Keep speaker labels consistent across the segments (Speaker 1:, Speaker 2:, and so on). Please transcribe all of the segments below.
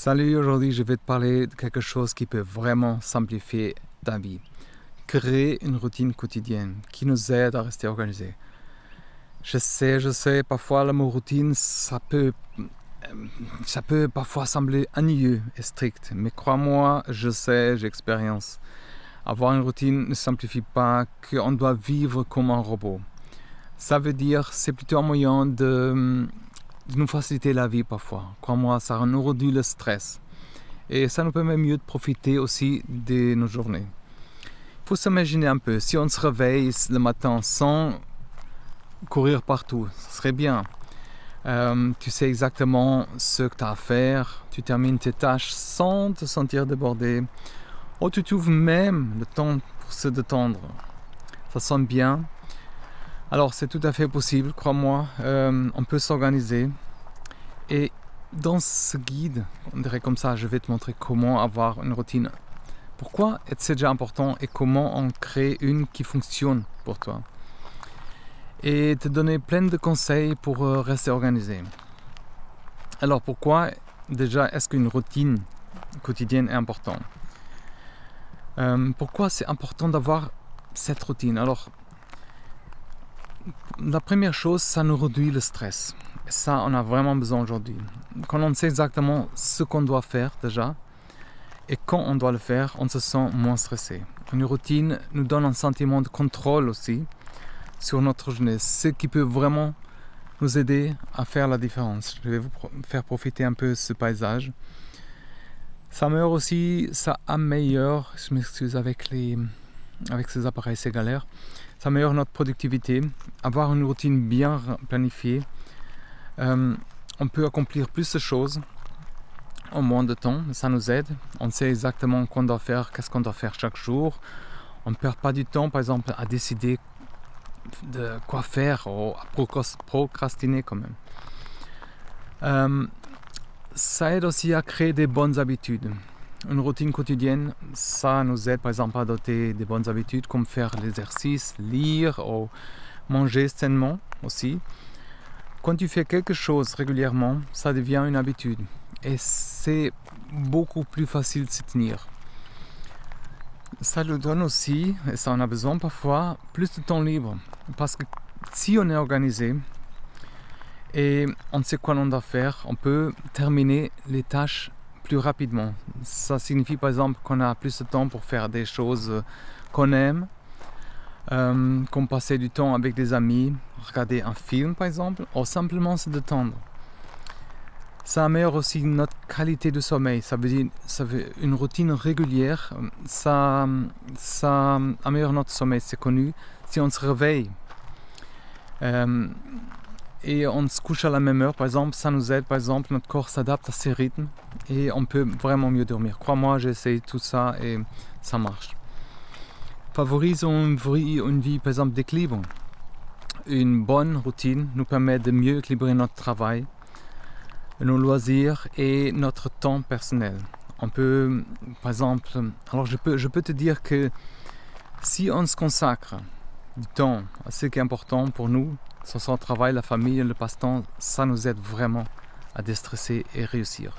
Speaker 1: Salut, aujourd'hui je vais te parler de quelque chose qui peut vraiment simplifier ta vie. Créer une routine quotidienne qui nous aide à rester organisés. Je sais, parfois le mot routine, ça peut parfois sembler ennuyeux et strict, mais crois-moi, je sais, j'ai expérience. Avoir une routine ne simplifie pas qu'on doit vivre comme un robot. Ça veut dire, c'est plutôt un moyen de nous faciliter la vie parfois. Crois-moi, ça nous réduit le stress. Et ça nous permet mieux de profiter aussi de nos journées. Il faut s'imaginer un peu, si on se réveille le matin sans courir partout, ce serait bien. Tu sais exactement ce que tu as à faire, tu termines tes tâches sans te sentir débordé. Ou tu trouves même le temps pour se détendre. Ça sonne bien. Alors c'est tout à fait possible, crois-moi, on peut s'organiser. Et dans ce guide, on dirait comme ça, je vais te montrer comment avoir une routine. Pourquoi c'est déjà important et comment on crée une qui fonctionne pour toi. Et te donner plein de conseils pour rester organisé. Alors pourquoi déjà est-ce qu'une routine quotidienne est importante? Pourquoi c'est important d'avoir cette routine? Alors, la première chose, ça nous réduit le stress. Et ça, on a vraiment besoin aujourd'hui. Quand on sait exactement ce qu'on doit faire déjà, et quand on doit le faire, on se sent moins stressé. Une routine nous donne un sentiment de contrôle aussi sur notre journée, ce qui peut vraiment nous aider à faire la différence. Je vais vous faire profiter un peu de ce paysage. Ça améliore, je m'excuse avec ces appareils, c'est galère. Ça améliore notre productivité. Avoir une routine bien planifiée, on peut accomplir plus de choses en moins de temps. Ça nous aide. On sait exactement qu'on doit faire, qu'est-ce qu'on doit faire chaque jour. On ne perd pas du temps, par exemple, à décider de quoi faire ou à procrastiner quand même. Ça aide aussi à créer des bonnes habitudes. Une routine quotidienne, ça nous aide par exemple à adopter des bonnes habitudes comme faire l'exercice, lire ou manger sainement aussi. Quand tu fais quelque chose régulièrement, ça devient une habitude et c'est beaucoup plus facile de s'y tenir. Ça nous donne aussi, et ça en a besoin parfois, plus de temps libre. Parce que si on est organisé et on sait quoi on doit faire, on peut terminer les tâches plus rapidement. Ça signifie par exemple qu'on a plus de temps pour faire des choses qu'on aime, comme passer du temps avec des amis, regarder un film par exemple, ou simplement se détendre. Ça améliore aussi notre qualité de sommeil. Ça veut dire une routine régulière, ça améliore notre sommeil, c'est connu. Si on se réveille et on se couche à la même heure, par exemple, ça nous aide, par exemple, notre corps s'adapte à ces rythmes et on peut vraiment mieux dormir. Crois-moi, j'ai essayé tout ça et ça marche. Favorisons une vie, par exemple, d'équilibre. Une bonne routine nous permet de mieux équilibrer notre travail, nos loisirs et notre temps personnel. On peut, par exemple, alors je peux te dire que si on se consacre du temps à ce qui est important pour nous, que ce soit le travail, la famille, le passe-temps, ça nous aide vraiment à déstresser et réussir.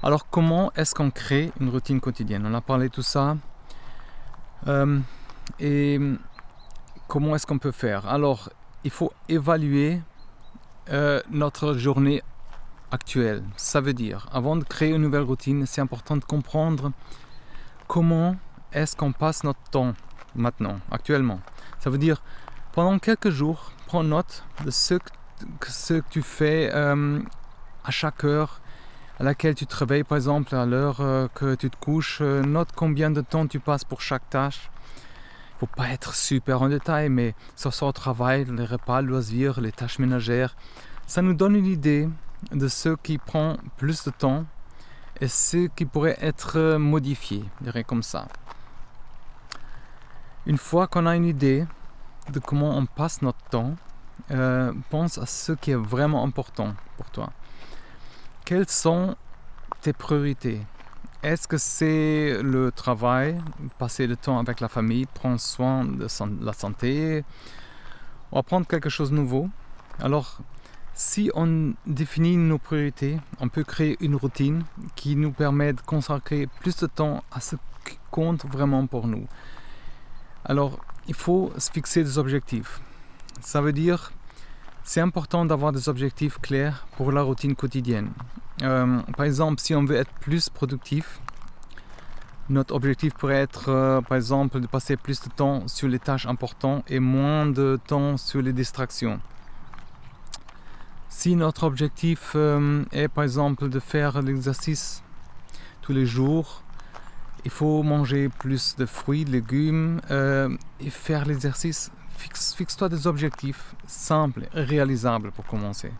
Speaker 1: Alors comment est-ce qu'on crée une routine quotidienne? On a parlé de tout ça. Et comment est-ce qu'on peut faire? Alors, il faut évaluer notre journée actuelle. Ça veut dire, avant de créer une nouvelle routine, c'est important de comprendre comment est-ce qu'on passe notre temps maintenant, actuellement. Ça veut dire, pendant quelques jours, prends note de ce que tu fais à chaque heure à laquelle tu te réveilles, par exemple, à l'heure que tu te couches. Note combien de temps tu passes pour chaque tâche. Il ne faut pas être super en détail, mais ça soit au travail, les repas, les loisirs, les tâches ménagères. Ça nous donne une idée de ce qui prend plus de temps et ce qui pourrait être modifié, je dirais comme ça. Une fois qu'on a une idée de comment on passe notre temps, pense à ce qui est vraiment important pour toi. Quelles sont tes priorités? Est-ce que c'est le travail, passer le temps avec la famille, prendre soin de la santé, ou apprendre quelque chose de nouveau? Alors, Si on définit nos priorités, on peut créer une routine qui nous permet de consacrer plus de temps à ce qui compte vraiment pour nous. Alors, il faut se fixer des objectifs. Ça veut dire, c'est important d'avoir des objectifs clairs pour la routine quotidienne. Par exemple, si on veut être plus productif, notre objectif pourrait être, par exemple, de passer plus de temps sur les tâches importantes et moins de temps sur les distractions. Si notre objectif est par exemple de faire l'exercice tous les jours, il faut manger plus de fruits, de légumes et faire l'exercice. Fixe-toi des objectifs simples et réalisables pour commencer.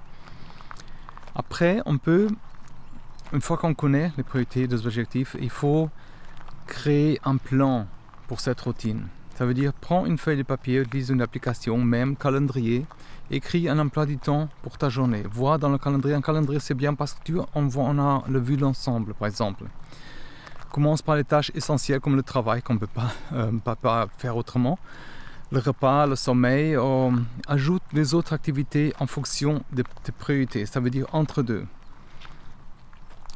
Speaker 1: Après, une fois qu'on connaît les priorités des objectifs, il faut créer un plan pour cette routine. Ça veut dire, prends une feuille de papier, utilise une application, même calendrier, écris un emploi du temps pour ta journée. Vois dans le calendrier, un calendrier c'est bien parce que on a le vue d'ensemble par exemple. Commence par les tâches essentielles comme le travail qu'on ne peut pas faire autrement, le repas, le sommeil, ajoute les autres activités en fonction des priorités, ça veut dire entre deux.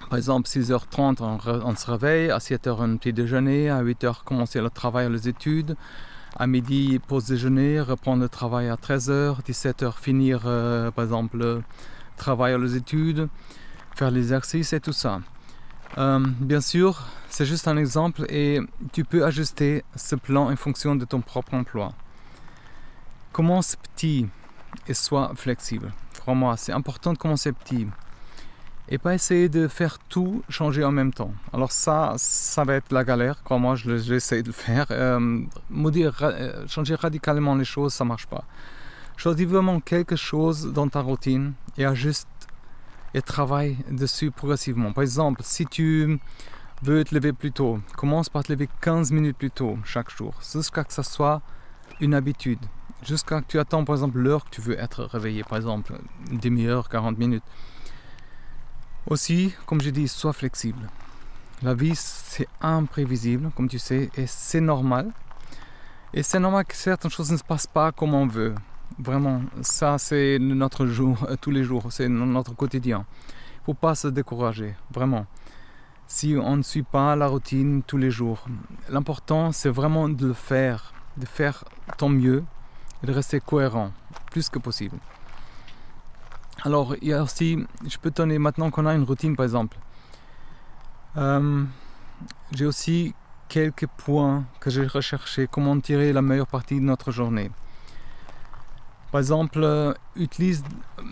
Speaker 1: Par exemple, 6h30, on se réveille, à 7h, un petit déjeuner, à 8h, commencer le travail ou les études, à midi, pause déjeuner, reprendre le travail à 13h, 17h, finir, par exemple, le travail ou les études, faire l'exercice et tout ça. Bien sûr, c'est juste un exemple et tu peux ajuster ce plan en fonction de ton propre emploi. Commence petit et sois flexible. Crois-moi, c'est important de commencer petit. Et pas essayer de faire tout changer en même temps. Alors ça va être la galère, crois-moi, j'essaie de le faire. Changer radicalement les choses, ça marche pas. Choisis vraiment quelque chose dans ta routine et ajuste et travaille dessus progressivement. Par exemple, si tu veux te lever plus tôt, commence par te lever 15 minutes plus tôt chaque jour, jusqu'à ce que ça soit une habitude. Jusqu'à ce que tu attends, par exemple, l'heure que tu veux être réveillé, par exemple, une demi-heure, 40 minutes. Aussi, comme je dis, sois flexible. La vie, c'est imprévisible, comme tu sais, et c'est normal. Et c'est normal que certaines choses ne se passent pas comme on veut. Vraiment, ça, c'est notre jour, tous les jours, c'est notre quotidien. Il ne faut pas se décourager, vraiment. Si on ne suit pas la routine tous les jours, l'important, c'est vraiment de le faire, de faire ton mieux et de rester cohérent, plus que possible. Alors, il y a aussi, je peux te donner maintenant qu'on a une routine par exemple. J'ai aussi quelques points que j'ai recherchés, comment tirer la meilleure partie de notre journée. Par exemple, utilise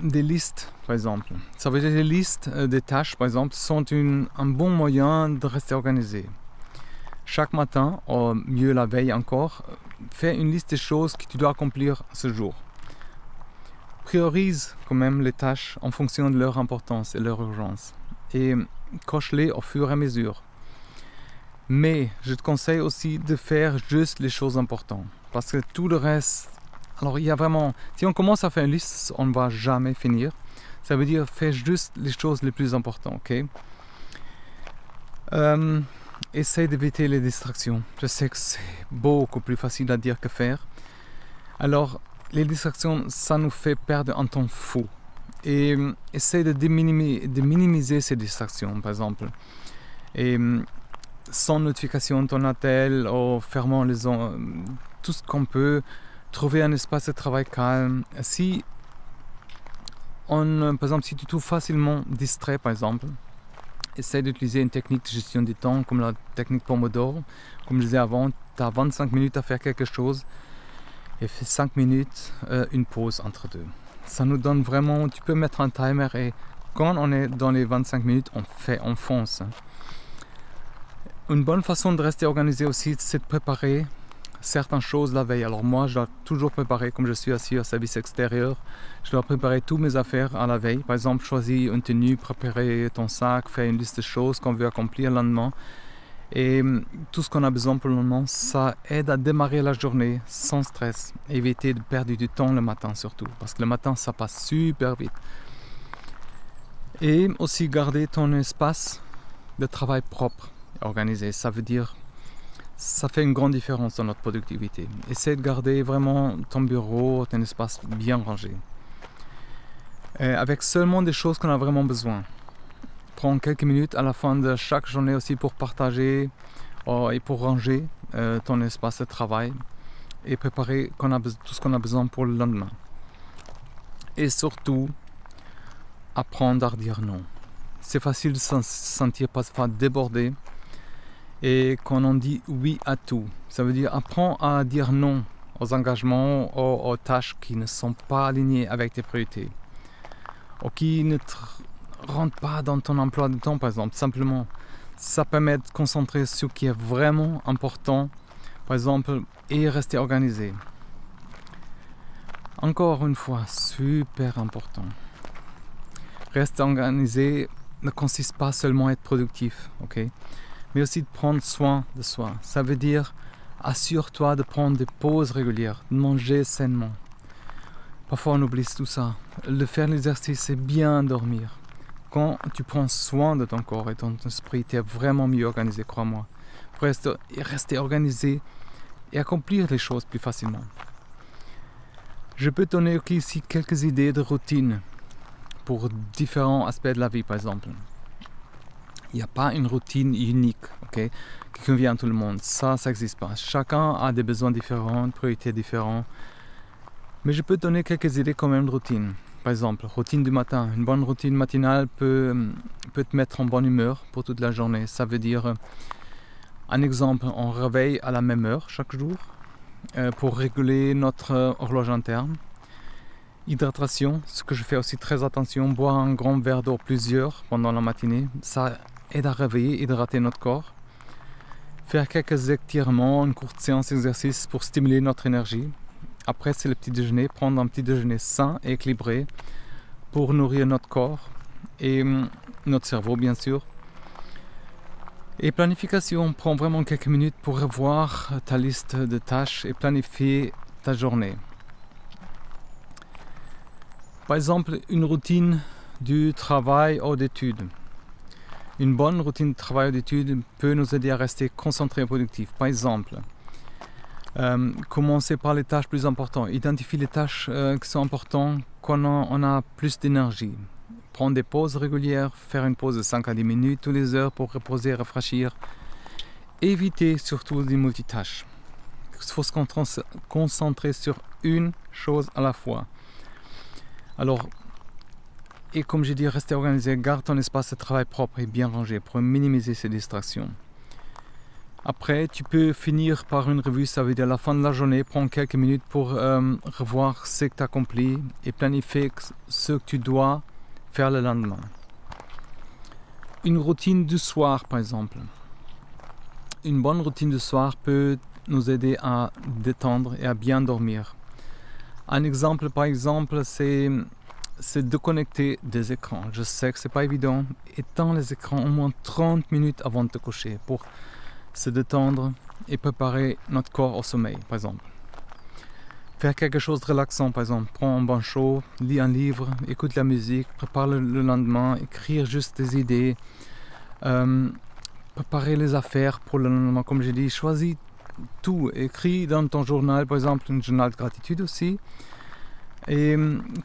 Speaker 1: des listes, par exemple. Ça veut dire que les listes des tâches, par exemple, sont un bon moyen de rester organisé. Chaque matin, ou mieux la veille encore, fais une liste des choses que tu dois accomplir ce jour. Priorise quand même les tâches en fonction de leur importance et leur urgence et coche-les au fur et à mesure. Mais je te conseille aussi de faire juste les choses importantes parce que tout le reste, alors il y a vraiment, si on commence à faire une liste, on ne va jamais finir. Ça veut dire fais juste les choses les plus importantes, ok? Essaye d'éviter les distractions. Je sais que c'est beaucoup plus facile à dire que faire. Alors les distractions, ça nous fait perdre un temps fou. Et essaye de minimiser ces distractions, par exemple. Et sans notification, ton appel, ou fermant tout ce qu'on peut, trouver un espace de travail calme. Si par exemple, si tu te trouves facilement distrait, par exemple, essaye d'utiliser une technique de gestion du temps, comme la technique Pomodoro. Comme je disais avant, tu as 25 minutes à faire quelque chose. Et fais 5 minutes, une pause entre deux. Ça nous donne vraiment, tu peux mettre un timer et quand on est dans les 25 minutes, on fonce. Une bonne façon de rester organisé aussi, c'est de préparer certaines choses la veille. Alors moi, je dois toujours préparer, comme je suis assis au service extérieur, je dois préparer toutes mes affaires à la veille. Par exemple, choisir une tenue, préparer ton sac, faire une liste de choses qu'on veut accomplir le lendemain. Et tout ce qu'on a besoin pour le moment, ça aide à démarrer la journée sans stress. Éviter de perdre du temps le matin surtout, parce que le matin ça passe super vite. Et aussi garder ton espace de travail propre, organisé. Ça veut dire, ça fait une grande différence dans notre productivité. Essaie de garder vraiment ton bureau, ton espace bien rangé. avec seulement des choses qu'on a vraiment besoin. Prends quelques minutes à la fin de chaque journée aussi pour partager et pour ranger ton espace de travail et préparer tout ce qu'on a besoin pour le lendemain. Et surtout, apprendre à dire non. C'est facile de se sentir parfois débordé et quand on dit oui à tout. Ça veut dire apprends à dire non aux engagements, aux tâches qui ne sont pas alignées avec tes priorités ou qui ne te rentrent pas dans ton emploi de temps par exemple. Simplement, ça permet de se concentrer sur ce qui est vraiment important par exemple et rester organisé. Encore une fois, super important. Rester organisé ne consiste pas seulement à être productif, ok? Mais aussi de prendre soin de soi. Ça veut dire assure-toi de prendre des pauses régulières, de manger sainement. Parfois on oublie tout ça. De faire l'exercice, c'est bien dormir. Quand tu prends soin de ton corps et de ton esprit, tu es vraiment mieux organisé, crois-moi. Pour rester organisé et accomplir les choses plus facilement. Je peux te donner ici quelques idées de routine pour différents aspects de la vie, par exemple. Il n'y a pas une routine unique, okay, qui convient à tout le monde. Ça n'existe pas. Chacun a des besoins différents, des priorités différentes. Mais je peux te donner quelques idées quand même de routine. Par exemple, routine du matin. Une bonne routine matinale peut te mettre en bonne humeur pour toute la journée. Ça veut dire, un exemple, on réveille à la même heure chaque jour pour réguler notre horloge interne. Hydratation, ce que je fais aussi très attention, boire un grand verre d'eau plusieurs pendant la matinée, ça aide à réveiller, hydrater notre corps. Faire quelques étirements, une courte séance d'exercice pour stimuler notre énergie. Après, c'est le petit déjeuner, prendre un petit déjeuner sain et équilibré pour nourrir notre corps et notre cerveau, bien sûr. Et planification, prends vraiment quelques minutes pour revoir ta liste de tâches et planifier ta journée. Par exemple, une routine du travail ou d'études. Une bonne routine de travail ou d'études peut nous aider à rester concentrés et productifs. Par exemple, commencer par les tâches plus importantes. Identifier les tâches qui sont importantes quand on a plus d'énergie. Prendre des pauses régulières, faire une pause de 5 à 10 minutes tous les heures pour reposer et rafraîchir. Éviter surtout les multitâches. Il faut se concentrer sur une chose à la fois. Alors, et comme j'ai dit, rester organisé, garde ton espace de travail propre et bien rangé pour minimiser ces distractions. Après, tu peux finir par une revue, ça veut dire à la fin de la journée, prendre quelques minutes pour revoir ce que tu as accompli et planifier ce que tu dois faire le lendemain. Une routine du soir, par exemple. Une bonne routine du soir peut nous aider à détendre et à bien dormir. Un exemple, par exemple, c'est déconnecter des écrans. Je sais que c'est pas évident. Éteins les écrans au moins 30 minutes avant de te coucher pour se détendre et préparer notre corps au sommeil, par exemple. Faire quelque chose de relaxant, par exemple. Prends un bain chaud, lis un livre, écoute la musique, prépare le lendemain, écrire juste des idées, préparer les affaires pour le lendemain. Comme j'ai dit, choisis tout. Écris dans ton journal, par exemple, un journal de gratitude aussi. Et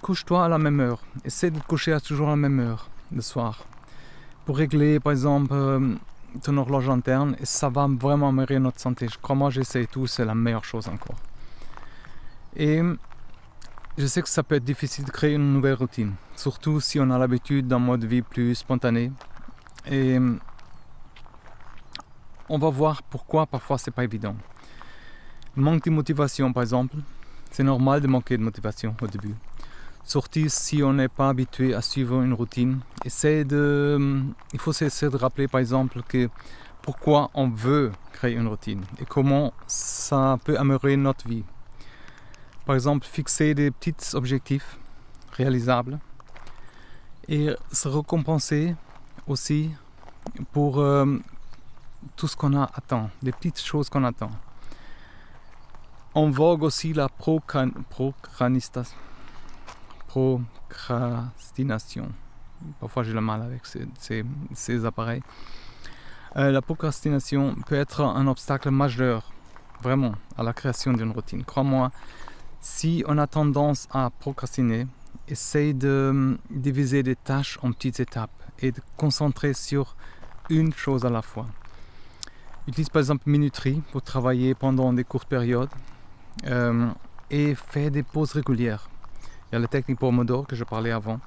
Speaker 1: couche-toi à la même heure. Essaie de te coucher toujours à la même heure, le soir. Pour régler, par exemple, ton horloge interne, et ça va vraiment améliorer notre santé. Crois-moi, j'essaie tout, c'est la meilleure chose encore. Et je sais que ça peut être difficile de créer une nouvelle routine, surtout si on a l'habitude d'un mode de vie plus spontané. Et on va voir pourquoi parfois c'est pas évident. Manque de motivation, par exemple. C'est normal de manquer de motivation au début. Surtout si on n'est pas habitué à suivre une routine. Il faut essayer de rappeler par exemple que pourquoi on veut créer une routine et comment ça peut améliorer notre vie. Par exemple, fixer des petits objectifs réalisables et se récompenser aussi pour tout ce qu'on a atteint, des petites choses qu'on attend. En vogue aussi la procrastination. Parfois j'ai le mal avec ces appareils. La procrastination peut être un obstacle majeur, vraiment, à la création d'une routine. Crois-moi, si on a tendance à procrastiner, essaye de diviser des tâches en petites étapes et de concentrer sur une chose à la fois. Utilise par exemple Minuterie pour travailler pendant des courtes périodes et fais des pauses régulières. Il y a la technique Pomodoro que je parlais avant.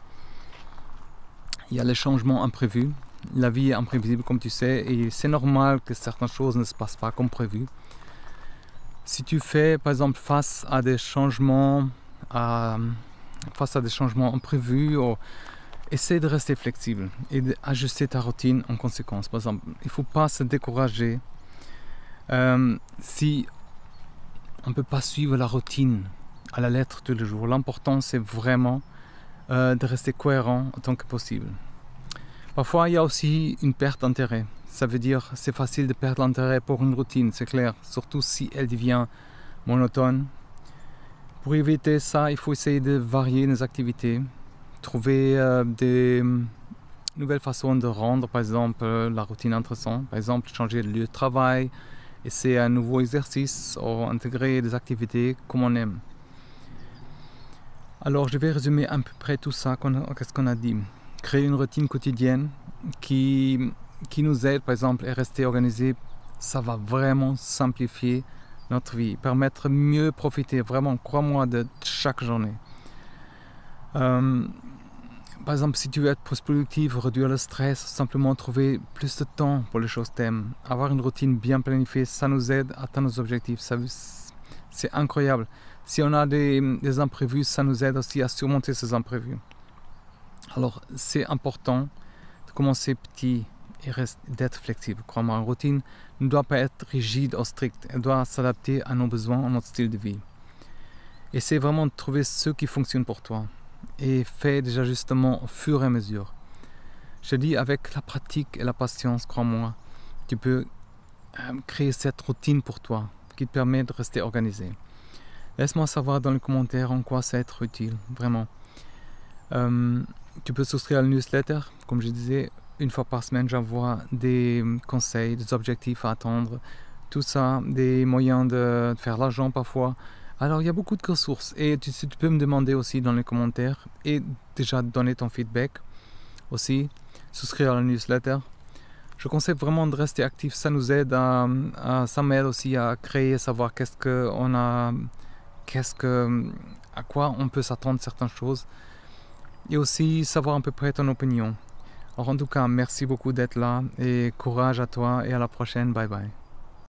Speaker 1: Il y a les changements imprévus. La vie est imprévisible comme tu sais et c'est normal que certaines choses ne se passent pas comme prévu. Si tu fais par exemple face à des changements imprévus, essaie de rester flexible et d'ajuster ta routine en conséquence. Par exemple, il ne faut pas se décourager si on ne peut pas suivre la routine à la lettre tous les jours. L'important c'est vraiment de rester cohérent autant que possible. Parfois il y a aussi une perte d'intérêt. Ça veut dire c'est facile de perdre l'intérêt pour une routine, c'est clair, surtout si elle devient monotone. Pour éviter ça, il faut essayer de varier nos activités, trouver des nouvelles façons de rendre par exemple la routine intéressante, par exemple changer de lieu de travail, essayer un nouveau exercice ou intégrer des activités comme on aime. Alors je vais résumer à peu près tout ça, qu'est-ce qu'on a dit. Créer une routine quotidienne qui nous aide par exemple à rester organisé, ça va vraiment simplifier notre vie, permettre mieux profiter, vraiment, crois-moi, de chaque journée. Par exemple, si tu veux être plus productif, réduire le stress, simplement trouver plus de temps pour les choses que tu aimes. Avoir une routine bien planifiée, ça nous aide à atteindre nos objectifs. C'est incroyable. Si on a des imprévus, ça nous aide aussi à surmonter ces imprévus. Alors, c'est important de commencer petit et d'être flexible. Crois-moi, une routine ne doit pas être rigide ou stricte. Elle doit s'adapter à nos besoins, à notre style de vie. Essaie vraiment de trouver ce qui fonctionne pour toi et fais des ajustements au fur et à mesure. Je te dis, avec la pratique et la patience, crois-moi, tu peux créer cette routine pour toi qui te permet de rester organisé. Laisse-moi savoir dans les commentaires en quoi ça va être utile, vraiment. Tu peux souscrire à la newsletter, comme je disais, une fois par semaine, j'envoie des conseils, des objectifs à atteindre, tout ça, des moyens de faire l'argent parfois. Alors il y a beaucoup de ressources et tu peux me demander aussi dans les commentaires et déjà donner ton feedback aussi, souscrire à la newsletter. Je conseille vraiment de rester actif, ça nous aide ça m'aide aussi à créer, savoir à quoi on peut s'attendre certaines choses et aussi savoir à peu près ton opinion. Alors en tout cas, merci beaucoup d'être là et courage à toi et à la prochaine, bye bye.